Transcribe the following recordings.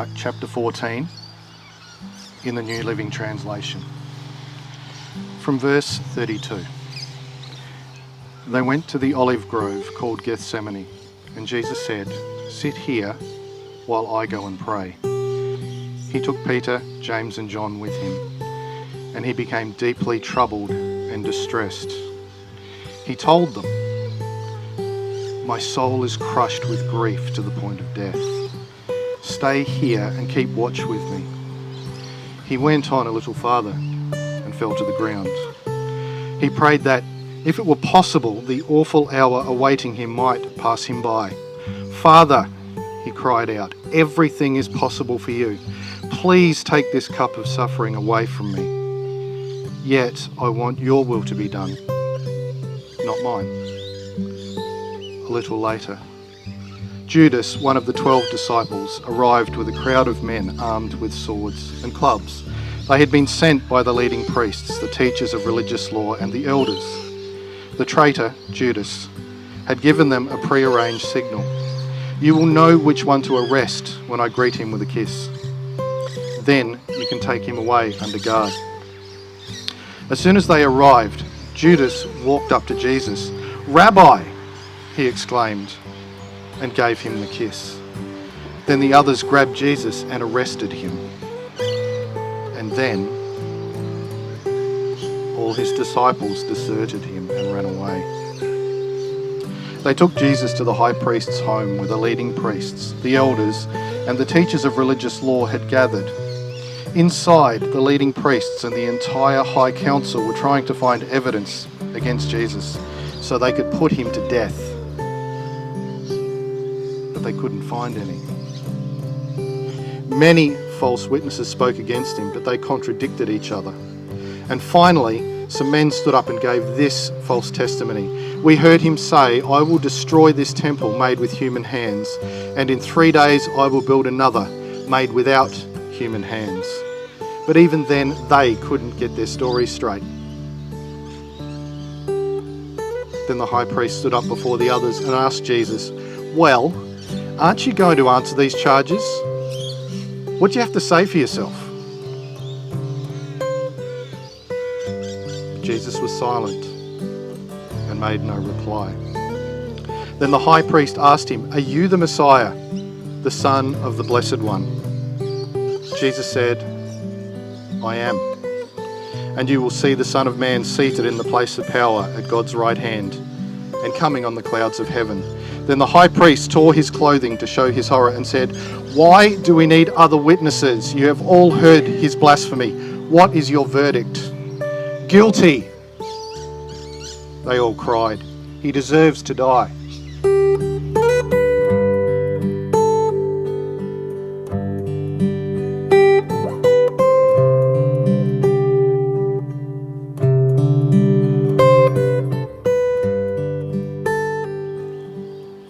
Mark chapter 14 in the New Living Translation. From verse 32. They went to the olive grove called Gethsemane, and Jesus said, "Sit here while I go and pray." He took Peter, James and John with him, and he became deeply troubled and distressed. He told them, "My soul is crushed with grief to the point of death. Stay here and keep watch with me." He went on a little farther and fell to the ground. He prayed that, if it were possible, the awful hour awaiting him might pass him by. "Father," he cried out, "everything is possible for you. Please take this cup of suffering away from me. Yet I want your will to be done, not mine." A little later, Judas, one of the 12 disciples, arrived with a crowd of men armed with swords and clubs. They had been sent by the leading priests, the teachers of religious law, and the elders. The traitor, Judas, had given them a prearranged signal. "You will know which one to arrest when I greet him with a kiss. Then you can take him away under guard." As soon as they arrived, Judas walked up to Jesus. "Rabbi," he exclaimed, and gave him the kiss. Then the others grabbed Jesus and arrested him. And then all his disciples deserted him and ran away. They took Jesus to the high priest's home where the leading priests, the elders, and the teachers of religious law had gathered. Inside, the leading priests and the entire high council were trying to find evidence against Jesus so they could put him to death. But they couldn't find any. Many false witnesses spoke against him, but they contradicted each other. And finally, some men stood up and gave this false testimony. "We heard him say, 'I will destroy this temple made with human hands, and in 3 days I will build another made without human hands.'" But even then, they couldn't get their story straight. Then the high priest stood up before the others and asked Jesus, "Well, aren't you going to answer these charges? What do you have to say for yourself?" Jesus was silent and made no reply. Then the high priest asked him, "Are you the Messiah, the Son of the Blessed One?" Jesus said, "I am. And you will see the Son of Man seated in the place of power at God's right hand and coming on the clouds of heaven." Then the high priest tore his clothing to show his horror and said, "Why do we need other witnesses? You have all heard his blasphemy. What is your verdict?" "Guilty," they all cried. "He deserves to die."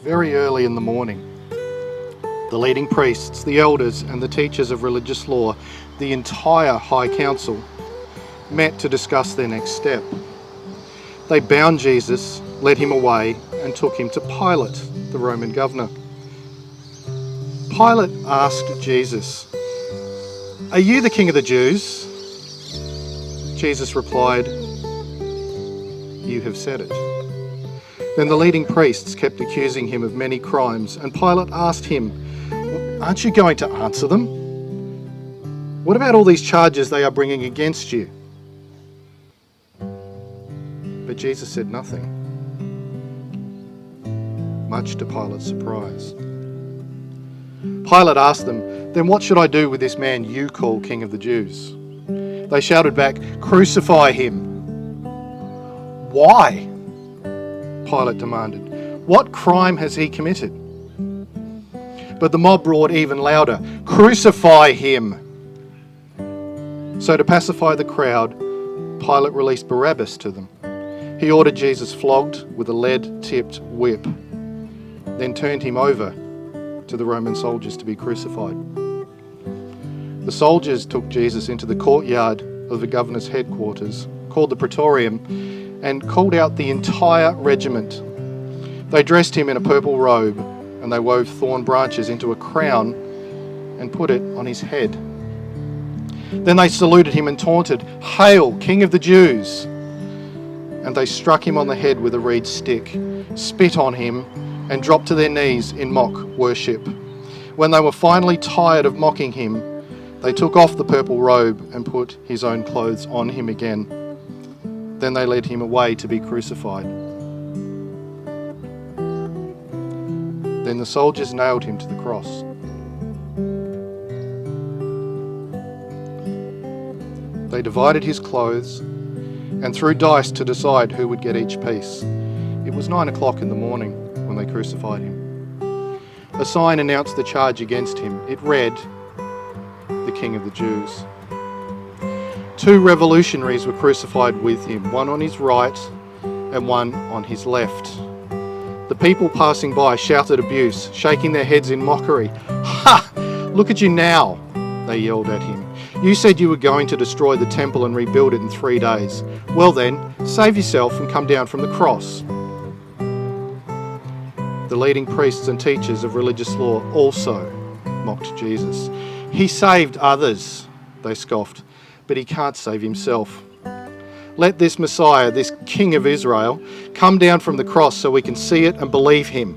Very early in the morning, the leading priests, the elders, and the teachers of religious law, the entire high council, met to discuss their next step. They bound Jesus, led him away, and took him to Pilate, the Roman governor. Pilate asked Jesus, "Are you the king of the Jews?" Jesus replied, "You have said it." Then the leading priests kept accusing him of many crimes, and Pilate asked him, "Aren't you going to answer them? What about all these charges they are bringing against you?" But Jesus said nothing, much to Pilate's surprise. Pilate asked them, "Then what should I do with this man you call King of the Jews?" They shouted back, "Crucify him." "Why?" Pilate demanded. "What crime has he committed?" But the mob roared even louder, "Crucify him!" So to pacify the crowd, Pilate released Barabbas to them. He ordered Jesus flogged with a lead-tipped whip, then turned him over to the Roman soldiers to be crucified. The soldiers took Jesus into the courtyard of the governor's headquarters, called the Praetorium, and called out the entire regiment. They dressed him in a purple robe, and they wove thorn branches into a crown and put it on his head. Then they saluted him and taunted, "Hail, King of the Jews!" And they struck him on the head with a reed stick, spit on him, and dropped to their knees in mock worship. When they were finally tired of mocking him, they took off the purple robe and put his own clothes on him again. Then they led him away to be crucified. Then the soldiers nailed him to the cross. They divided his clothes and threw dice to decide who would get each piece. It was 9 o'clock in the morning when they crucified him. A sign announced the charge against him. It read, "The King of the Jews." 2 revolutionaries were crucified with him, one on his right and one on his left. The people passing by shouted abuse, shaking their heads in mockery. "Ha! Look at you now," they yelled at him. "You said you were going to destroy the temple and rebuild it in 3 days. Well then, save yourself and come down from the cross." The leading priests and teachers of religious law also mocked Jesus. "He saved others," they scoffed, "but he can't save himself. Let this Messiah, this King of Israel, come down from the cross so we can see it and believe him."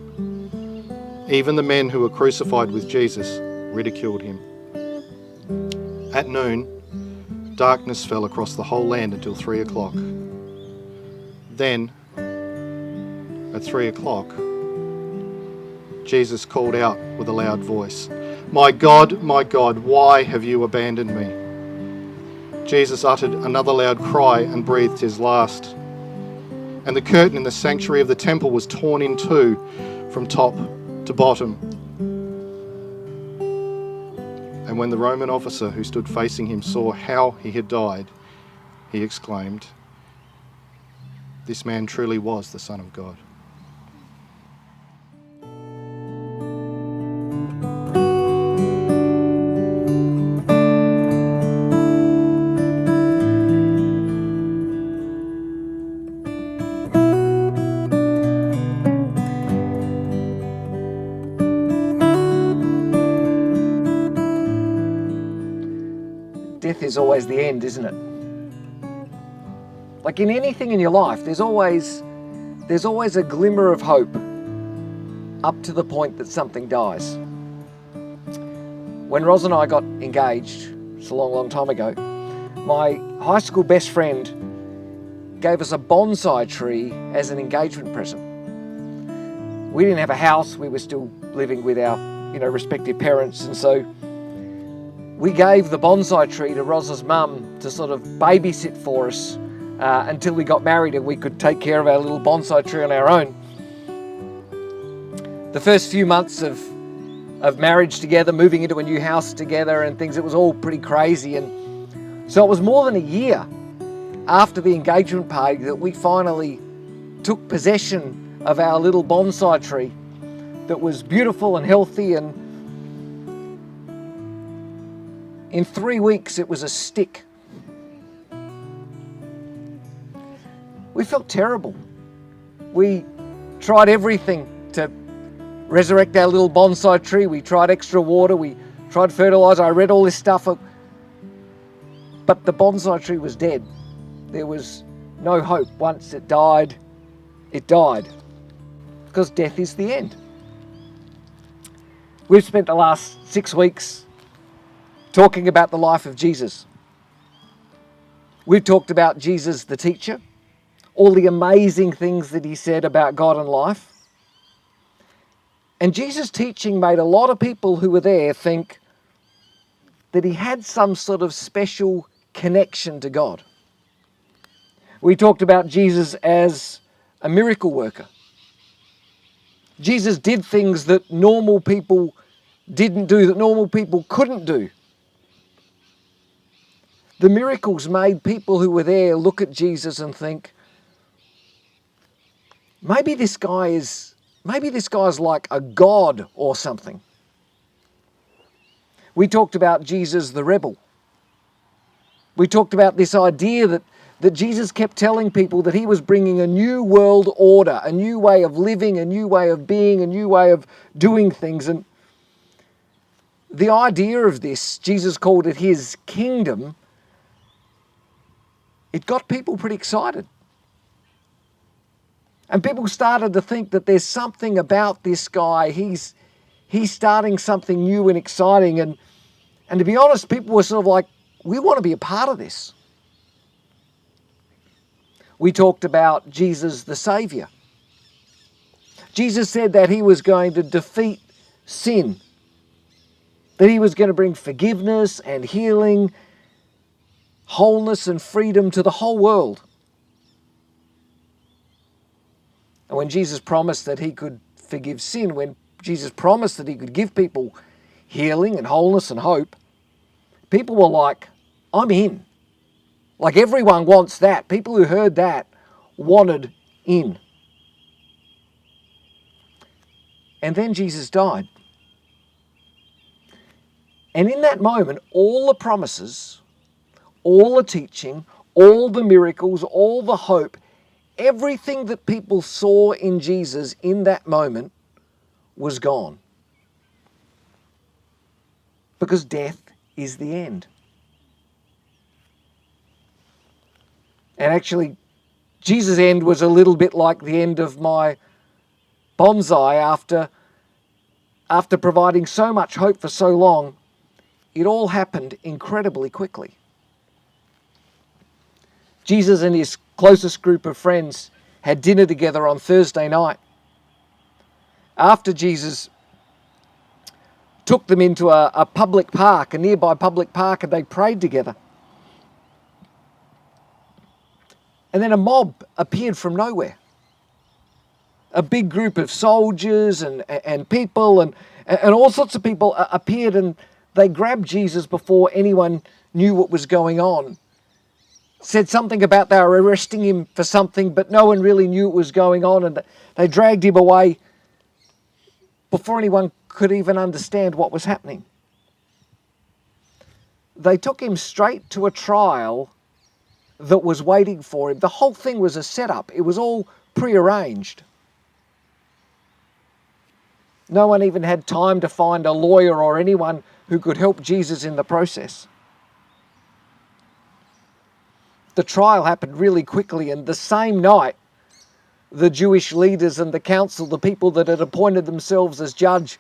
Even the men who were crucified with Jesus ridiculed him. At noon, darkness fell across the whole land until 3 o'clock. Then, at 3 o'clock, Jesus called out with a loud voice, my God, why have you abandoned me?" Jesus uttered another loud cry and breathed his last. And the curtain in the sanctuary of the temple was torn in two from top to bottom. And when the Roman officer who stood facing him saw how he had died, he exclaimed, "This man truly was the Son of God." Death is always the end, isn't it? Like in anything in your life, there's always a glimmer of hope up to the point that something dies. When Roz and I got engaged, it's a long time ago, my high school best friend gave us a bonsai tree as an engagement present. We didn't have a house, we were still living with our respective parents, and so we gave the bonsai tree to Roz's mum to sort of babysit for us until we got married and we could take care of our little bonsai tree on our own. The first few months of marriage together, moving into a new house together and things, it was all pretty crazy. And so it was more than a year after the engagement party that we finally took possession of our little bonsai tree that was beautiful and healthy, and in 3 weeks, it was a stick. We felt terrible. We tried everything to resurrect our little bonsai tree. We tried extra water. We tried fertilizer. I read all this stuff. But the bonsai tree was dead. There was no hope. Once it died, it died. Because death is the end. We've spent the last 6 weeks talking about the life of Jesus. We've talked about Jesus the teacher, all the amazing things that he said about God and life. And Jesus' teaching made a lot of people who were there think that he had some sort of special connection to God. We talked about Jesus as a miracle worker. Jesus did things that normal people didn't do, that normal people couldn't do. The miracles made people who were there look at Jesus and think, maybe this guy's like a god or something. We talked about Jesus the rebel. We talked about this idea that Jesus kept telling people that he was bringing a new world order, a new way of living, a new way of being, a new way of doing things. And the idea of this, Jesus called it his kingdom, it got people pretty excited. And people started to think that there's something about this guy. He's starting something new and exciting. And to be honest, people were sort of like, we want to be a part of this. We talked about Jesus the Saviour. Jesus said that he was going to defeat sin, that he was going to bring forgiveness and healing, wholeness and freedom to the whole world. And when Jesus promised that he could forgive sin, when Jesus promised that he could give people healing and wholeness and hope, people were like, I'm in. Like everyone wants that. People who heard that wanted in. And then Jesus died. And in that moment, all the promises, all the teaching, all the miracles, all the hope, everything that people saw in Jesus in that moment was gone. Because death is the end. And actually, Jesus' end was a little bit like the end of my bonsai after providing so much hope for so long. It all happened incredibly quickly. Jesus and his closest group of friends had dinner together on Thursday night. After Jesus took them into a public park, a nearby public park, and they prayed together. And then a mob appeared from nowhere. A big group of soldiers and people and all sorts of people appeared, and they grabbed Jesus before anyone knew what was going on. Said something about they were arresting him for something, but no one really knew what was going on, and they dragged him away before anyone could even understand what was happening. They took him straight to a trial that was waiting for him. The whole thing was a setup. It was all prearranged. No one even had time to find a lawyer or anyone who could help Jesus in the process. The trial happened really quickly, and the same night, the Jewish leaders and the council, the people that had appointed themselves as judge,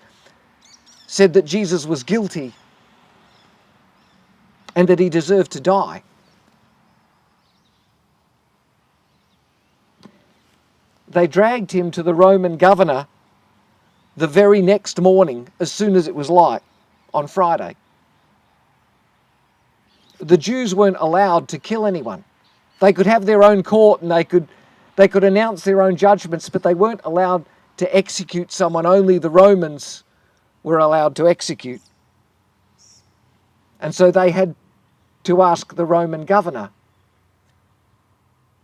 said that Jesus was guilty and that he deserved to die. They dragged him to the Roman governor the very next morning, as soon as it was light, on Friday. The Jews weren't allowed to kill anyone. They could have their own court and they could announce their own judgments, but they weren't allowed to execute someone. Only the Romans were allowed to execute. And so they had to ask the Roman governor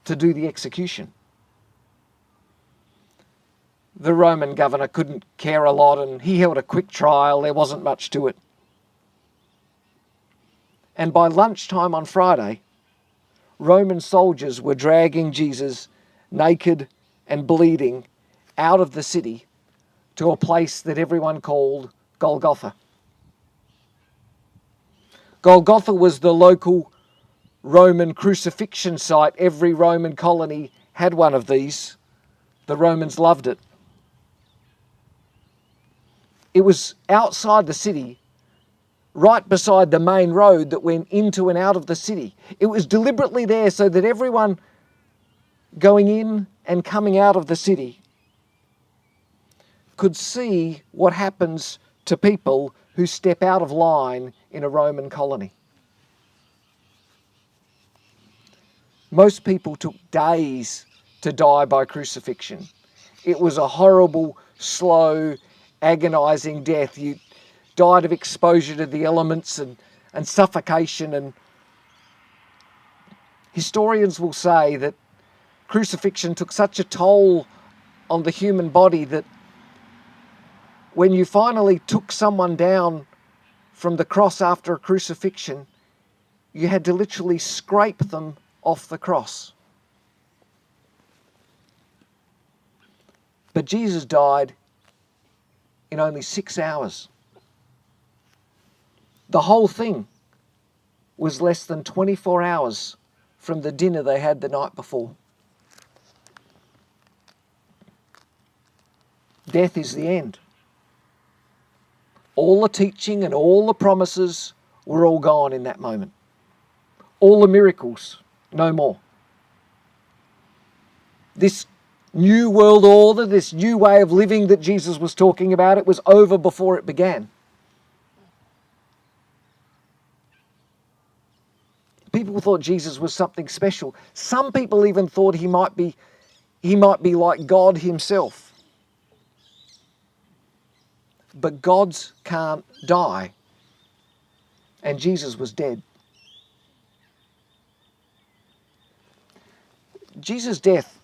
to do the execution. The Roman governor couldn't care a lot, and he held a quick trial. There wasn't much to it. And by lunchtime on Friday, Roman soldiers were dragging Jesus naked and bleeding out of the city to a place that everyone called Golgotha. Golgotha was the local Roman crucifixion site. Every Roman colony had one of these. The Romans loved it. It was outside the city, right beside the main road that went into and out of the city. It was deliberately there so that everyone going in and coming out of the city could see what happens to people who step out of line in a Roman colony. Most people took days to die by crucifixion. It was a horrible, slow, agonizing death. You died of exposure to the elements and suffocation. And historians will say that crucifixion took such a toll on the human body that when you finally took someone down from the cross after a crucifixion, you had to literally scrape them off the cross. But Jesus died in only 6 hours. The whole thing was less than 24 hours from the dinner they had the night before. Death is the end. All the teaching and all the promises were all gone in that moment. All the miracles, no more. This new world order, this new way of living that Jesus was talking about, it was over before it began. People thought Jesus was something special. Some people even thought he might be like God himself. But gods can't die. And Jesus was dead. Jesus' death,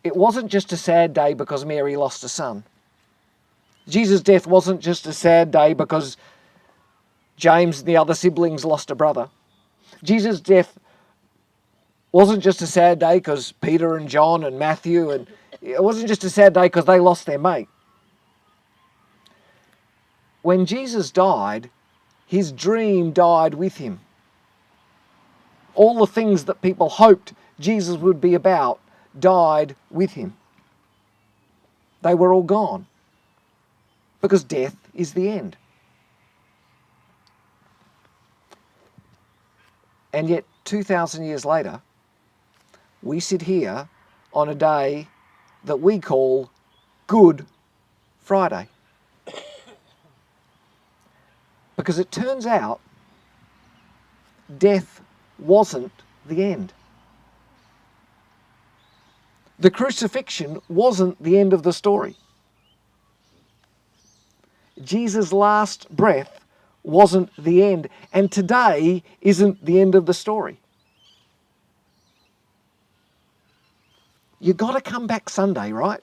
it wasn't just a sad day because Mary lost a son. Jesus' death wasn't just a sad day because James and the other siblings lost a brother. Jesus' death wasn't just a sad day because Peter and John and Matthew, and it wasn't just a sad day because they lost their mate. When Jesus died, his dream died with him. All the things that people hoped Jesus would be about died with him. They were all gone. Because death is the end. And yet, 2,000 years later, we sit here on a day that we call Good Friday. Because it turns out death wasn't the end. The crucifixion wasn't the end of the story. Jesus' last breath wasn't the end, and today isn't the end of the story. You got to come back Sunday, right?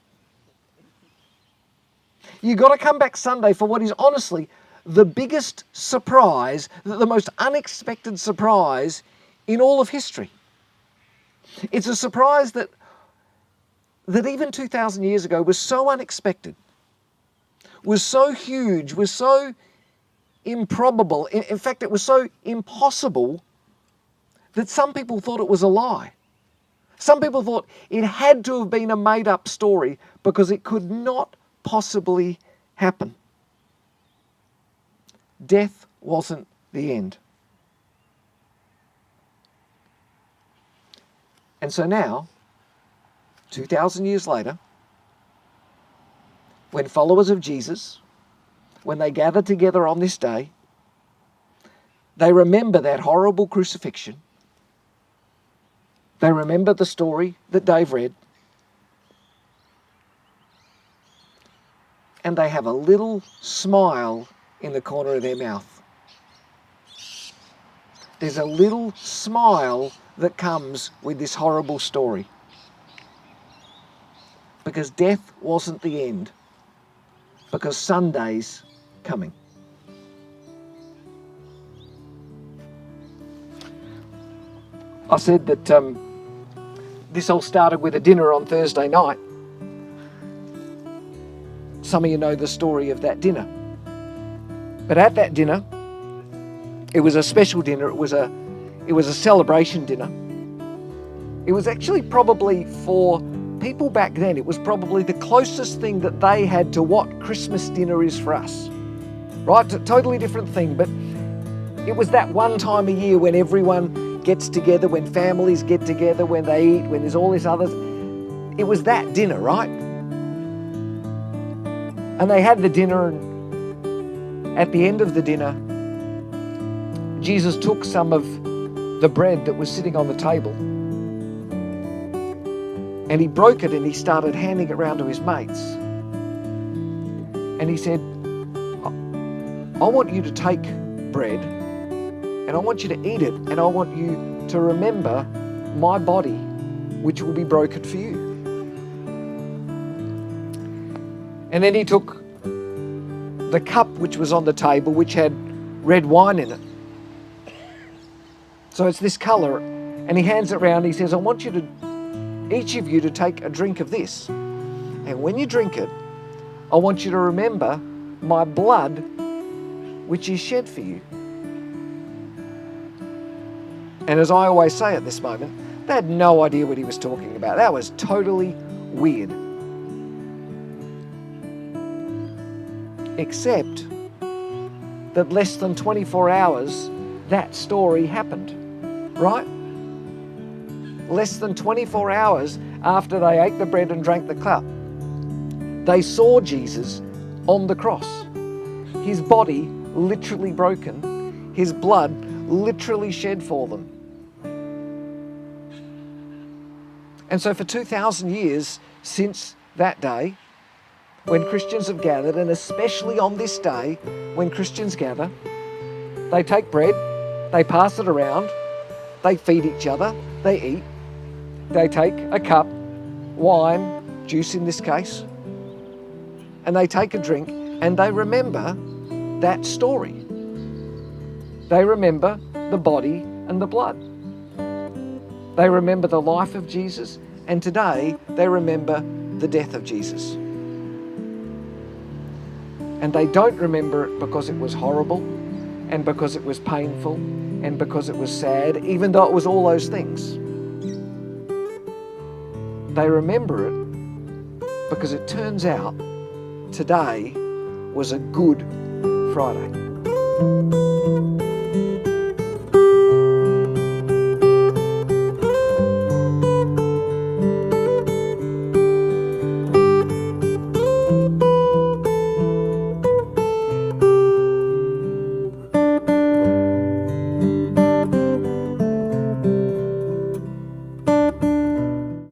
You got to come back Sunday for what is honestly the biggest surprise, the most unexpected surprise in all of history. It's a surprise that even 2,000 years ago was so unexpected, was so huge, was so improbable. In fact, it was so impossible that some people thought it was a lie. Some people thought it had to have been a made-up story because it could not possibly happen. Death wasn't the end. And so now, 2,000 years later, when followers of Jesus, when they gather together on this day, they remember that horrible crucifixion. They remember the story that Dave read. And they have a little smile in the corner of their mouth. There's a little smile that comes with this horrible story. Because death wasn't the end. Because Sunday's coming. I said that this all started with a dinner on Thursday night. Some of you know the story of that dinner. But at that dinner, it was a special dinner. It was a celebration dinner. It was actually probably for people back then, it was probably the closest thing that they had to what Christmas dinner is for us. Right? A totally different thing, but it was that one time a year when everyone gets together, when families get together, when they eat, when there's all this others. It was that dinner, right? And they had the dinner, and at the end of the dinner, Jesus took some of the bread that was sitting on the table and he broke it and he started handing it around to his mates. And he said, I want you to take bread and I want you to eat it and I want you to remember my body, which will be broken for you. And then he took the cup which was on the table, which had red wine in it. So it's this colour, and he hands it around. He says, I want you to, each of you, to take a drink of this. And when you drink it, I want you to remember my blood, which is shed for you. And as I always say at this moment, they had no idea what he was talking about. That was totally weird. Except that less than 24 hours, that story happened, right? Less than 24 hours after they ate the bread and drank the cup, they saw Jesus on the cross. His body literally broken, his blood literally shed for them. And so for 2,000 years since that day, when Christians have gathered, and especially on this day when Christians gather, they take bread, they pass it around, they feed each other, they eat, they take a cup, wine, juice in this case, and they take a drink and they remember that story. They remember the body and the blood. They remember the life of Jesus, and today they remember the death of Jesus. And they don't remember it because it was horrible and because it was painful and because it was sad, even though it was all those things. They remember it because it turns out today was a Good Friday.